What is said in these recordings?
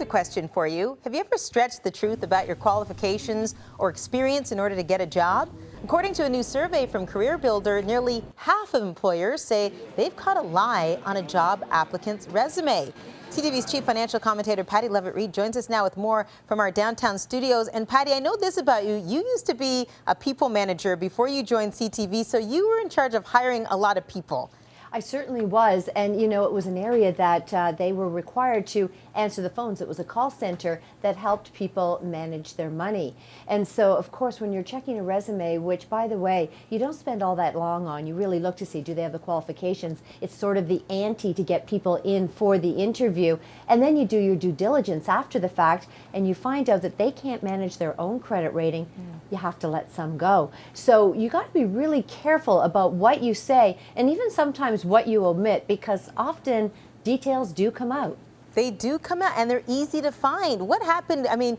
a question for you. Have you ever stretched the truth about your qualifications or experience in order to get a job? According to a new survey from CareerBuilder, nearly half of employers say they've caught a lie on a job applicant's resume. CTV's chief financial commentator, Pattie Lovett-Reid, joins us now with more from our downtown studios. And Pattie, I know this about you. You used to be a people manager before you joined CTV, so you were in charge of hiring a lot of people. I certainly was, and you know, it was an area that they were required to answer the phones. It was a call center that helped people manage their money. And so, of course, when you're checking a resume, which, by the way, you don't spend all that long on, you really look to see, do they have the qualifications? It's sort of the ante to get people in for the interview. And then you do your due diligence after the fact, and you find out that they can't manage their own credit rating. You have to let some go. So you got to be really careful about what you say, and even sometimes what you omit, because often details do come out. They do come out, and they're easy to find. What happened? I mean,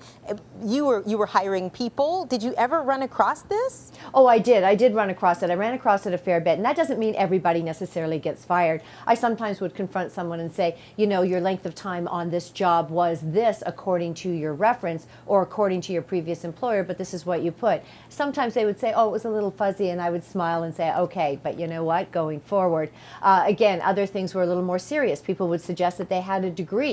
you were hiring people. Did you ever run across this? Oh, I did. I did run across it. I ran across it a fair bit, and that doesn't mean everybody necessarily gets fired. I sometimes would confront someone and say, you know, your length of time on this job was this according to your reference or according to your previous employer, but this is what you put. Sometimes they would say, oh, it was a little fuzzy, and I would smile and say, okay, but you know what, going forward. Again, other things were a little more serious. People would suggest that they had a degree,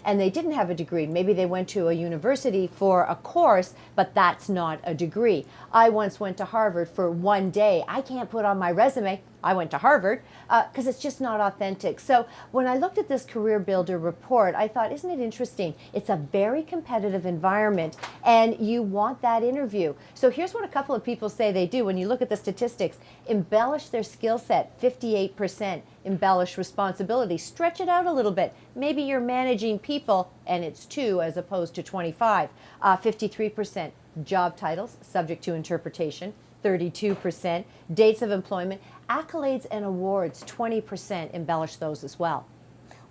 and they didn't have a degree. Maybe they went to a university for a course, but that's not a degree. I once went to Harvard for one day. I can't put on my resume, I went to Harvard, because it's just not authentic. So when I looked at this CareerBuilder report, I thought, isn't it interesting? It's a very competitive environment, and you want that interview. So here's what a couple of people say they do when you look at the statistics. Embellish their skill set, 58%. Embellish responsibility, stretch it out a little bit. Maybe you're managing people, and it's 2 as opposed to 25. 53%. Job titles, subject to interpretation, 32%. Dates of employment, accolades and awards, 20%. Embellish those as well.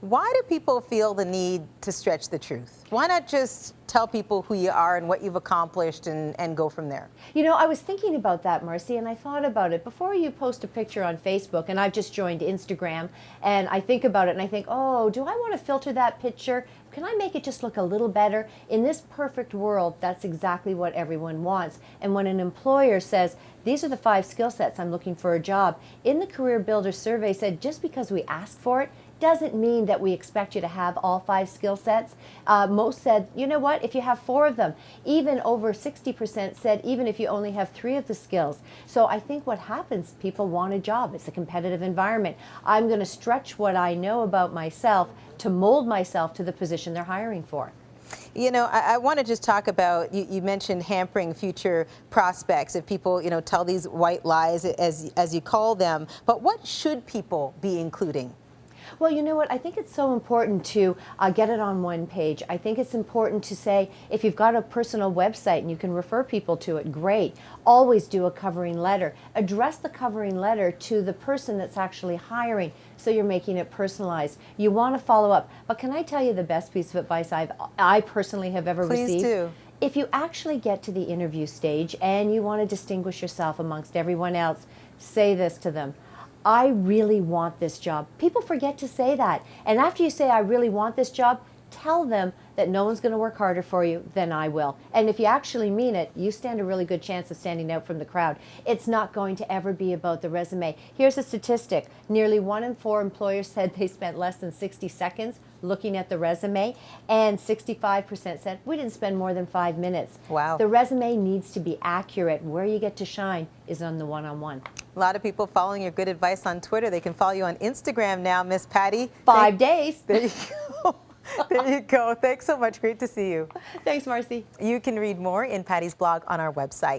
Why do people feel the need to stretch the truth? Why not just tell people who you are and what you've accomplished and go from there? You know, I was thinking about that, Marcy, and I thought about it. Before you post a picture on Facebook, and I've just joined Instagram, and I think about it and I think, oh, do I want to filter that picture? Can I make it just look a little better? In this perfect world, that's exactly what everyone wants. And when an employer says, these are the 5 skill sets I'm looking for a job, in the CareerBuilder survey said just because we ask for it doesn't mean that we expect you to have all 5 skill sets. Most said, you know what, if you have 4 of them. Even over 60% said even if you only have 3 of the skills. So I think what happens, people want a job. It's a competitive environment. I'm going to stretch what I know about myself to mold myself to the position they're hiring for. You know, I want to just talk about, you mentioned hampering future prospects if people, you know, tell these white lies as you call them. But what should people be including? Well, you know what? I think it's so important to get it on one page. I think it's important to say, if you've got a personal website and you can refer people to it, great. Always do a covering letter. Address the covering letter to the person that's actually hiring, so you're making it personalized. You want to follow up. But can I tell you the best piece of advice I personally have ever received? Please do. If you actually get to the interview stage and you want to distinguish yourself amongst everyone else, say this to them. I really want this job. People forget to say that. And after you say, I really want this job, tell them that no one's going to work harder for you than I will. And if you actually mean it, you stand a really good chance of standing out from the crowd. It's not going to ever be about the resume. Here's a statistic. Nearly 1 in 4 employers said they spent less than 60 seconds looking at the resume, and 65% said we didn't spend more than 5 minutes. Wow. The resume needs to be accurate. Where you get to shine is on the one-on-one. A lot of people following your good advice on Twitter. They can follow you on Instagram now, Miss Pattie. 5 days. There you go. There you go. Thanks so much. Great to see you. Thanks, Marcy. You can read more in Pattie's blog on our website.